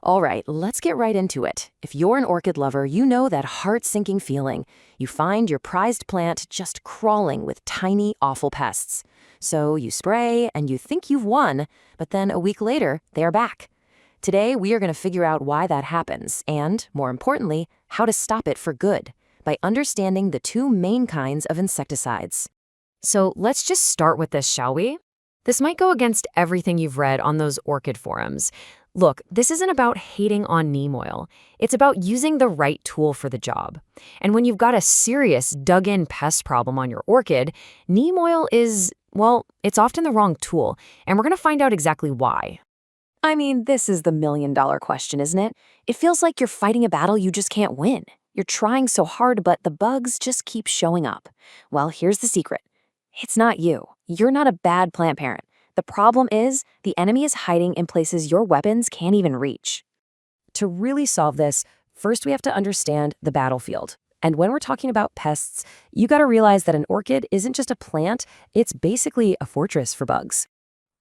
All right, let's get right into it. If you're an orchid lover, you know that heart-sinking feeling. You find your prized plant just crawling with tiny, awful pests. So you spray and you think you've won, but then a week later, they are back. Today, we are going to figure out why that happens and, more importantly, how to stop it for good by understanding the two main kinds of insecticides. So let's just start with this, shall we? This might go against everything you've read on those orchid forums. Look, this isn't about hating on neem oil. It's about using the right tool for the job. And when you've got a serious dug-in pest problem on your orchid, neem oil is, well, it's often the wrong tool, and we're going to find out exactly why. I mean, this is the million-dollar question, isn't it? It feels like you're fighting a battle you just can't win. You're trying so hard, but the bugs just keep showing up. Well, here's the secret. It's not you. You're not a bad plant parent. The problem is the enemy is hiding in places your weapons can't even reach. To really solve this, first we have to understand the battlefield. And when we're talking about pests, you gotta realize that an orchid isn't just a plant, it's basically a fortress for bugs.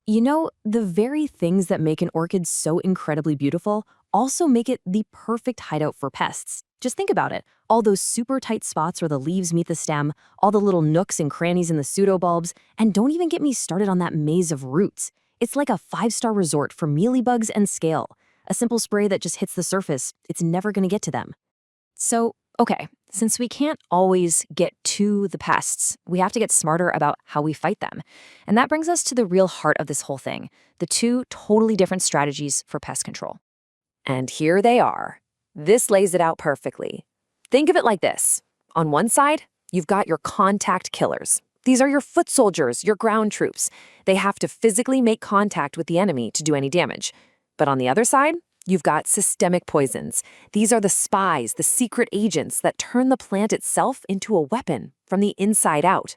You know, the very things that make an orchid so incredibly beautiful also make it the perfect hideout for pests. Just think about it. All those super tight spots where the leaves meet the stem, all the little nooks and crannies in the pseudobulbs, and don't even get me started on that maze of roots. It's like a 5-star resort for mealybugs and scale. A simple spray that just hits the surface, it's never gonna get to them. So, okay, since we can't always get to the pests, we have to get smarter about how we fight them. And that brings us to the real heart of this whole thing, the two totally different strategies for pest control. And here they are. This lays it out perfectly. Think of it like this. On one side, you've got your contact killers. These are your foot soldiers, your ground troops. They have to physically make contact with the enemy to do any damage. But on the other side, you've got systemic poisons. These are the spies, the secret agents that turn the plant itself into a weapon from the inside out.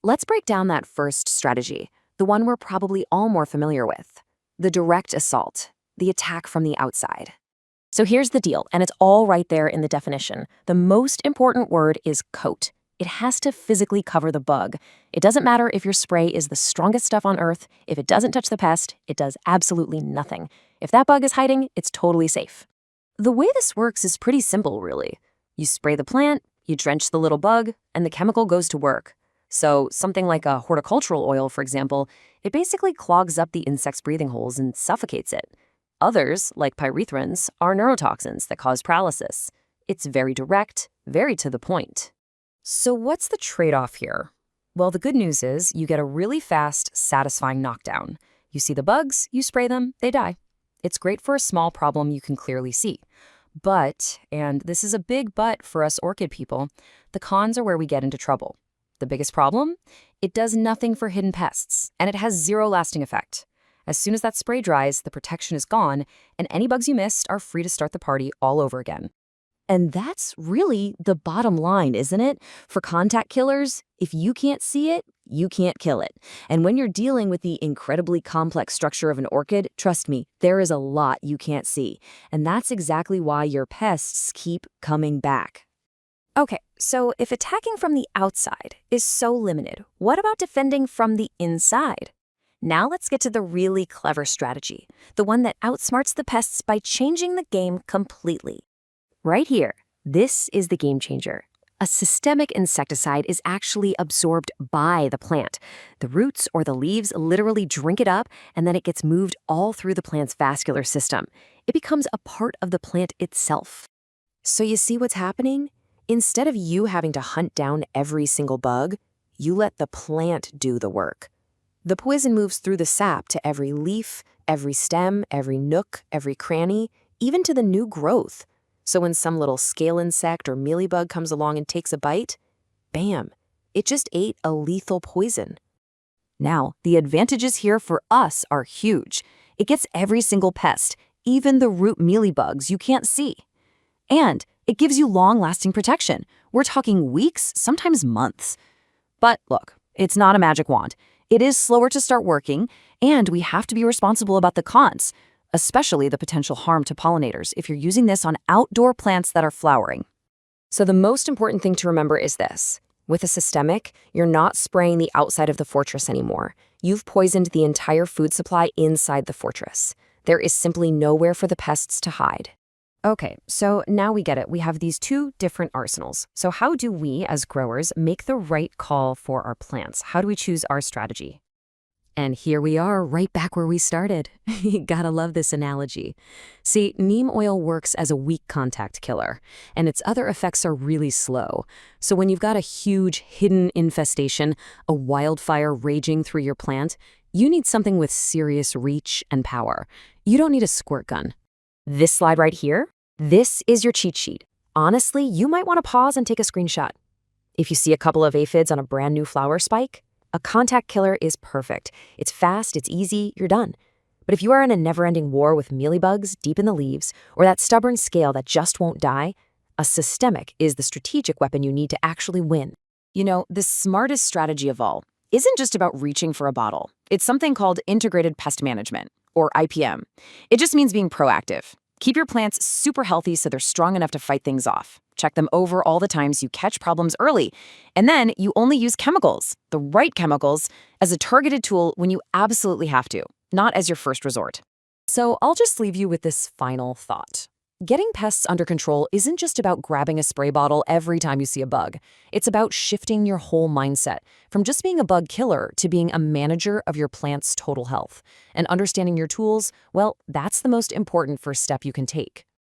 Let's break down that first strategy, the one we're probably all more familiar with, the direct assault, the attack from the outside. So here's the deal, and it's all right there in the definition. The most important word is coat. It has to physically cover the bug. It doesn't matter if your spray is the strongest stuff on earth. If it doesn't touch the pest, it does absolutely nothing. If that bug is hiding, it's totally safe. The way this works is pretty simple, really. You spray the plant, you drench the little bug, and the chemical goes to work. So something like a horticultural oil, for example, it basically clogs up the insect's breathing holes and suffocates it. Others, like pyrethrins, are neurotoxins that cause paralysis. It's very direct, very to the point. So what's the trade-off here? Well, the good news is you get a really fast, satisfying knockdown. You see the bugs, you spray them, they die. It's great for a small problem you can clearly see. But, and this is a big but for us orchid people, the cons are where we get into trouble. The biggest problem? It does nothing for hidden pests, and it has zero lasting effect. As soon as that spray dries, the protection is gone, and any bugs you missed are free to start the party all over again. And that's really the bottom line, isn't it? For contact killers, if you can't see it, you can't kill it. And when you're dealing with the incredibly complex structure of an orchid, trust me, there is a lot you can't see. And that's exactly why your pests keep coming back. Okay, so if attacking from the outside is so limited, what about defending from the inside? Now let's get to the really clever strategy, the one that outsmarts the pests by changing the game completely. Right here, this is the game changer. A systemic insecticide is actually absorbed by the plant. The roots or the leaves literally drink it up, and then it gets moved all through the plant's vascular system. It becomes a part of the plant itself. So you see what's happening? Instead of you having to hunt down every single bug, you let the plant do the work. The poison moves through the sap to every leaf, every stem, every nook, every cranny, even to the new growth. So when some little scale insect or mealybug comes along and takes a bite, bam, it just ate a lethal poison. Now, the advantages here for us are huge. It gets every single pest, even the root mealybugs you can't see. And it gives you long-lasting protection. We're talking weeks, sometimes months. But look, it's not a magic wand. It is slower to start working, and we have to be responsible about the cons, especially the potential harm to pollinators if you're using this on outdoor plants that are flowering. So the most important thing to remember is this. With a systemic, you're not spraying the outside of the fortress anymore. You've poisoned the entire food supply inside the fortress. There is simply nowhere for the pests to hide. Okay, so now we get it. We have these two different arsenals. So how do we, as growers, make the right call for our plants? How do we choose our strategy? And here we are, right back where we started. You gotta love this analogy. See, neem oil works as a weak contact killer, and its other effects are really slow. So when you've got a huge hidden infestation, a wildfire raging through your plant, you need something with serious reach and power. You don't need a squirt gun. This slide right here, this is your cheat sheet. Honestly, you might want to pause and take a screenshot. If you see a couple of aphids on a brand new flower spike, a contact killer is perfect. It's fast, it's easy, you're done. But if you are in a never-ending war with mealybugs deep in the leaves, or that stubborn scale that just won't die, a systemic is the strategic weapon you need to actually win. You know, the smartest strategy of all isn't just about reaching for a bottle. It's something called integrated pest management, or IPM. It just means being proactive. Keep your plants super healthy so they're strong enough to fight things off. Check them over all the time so you catch problems early. And then you only use chemicals, the right chemicals, as a targeted tool when you absolutely have to, not as your first resort. So I'll just leave you with this final thought. Getting pests under control isn't just about grabbing a spray bottle every time you see a bug. It's about shifting your whole mindset from just being a bug killer to being a manager of your plant's total health. And understanding your tools, well, that's the most important first step you can take.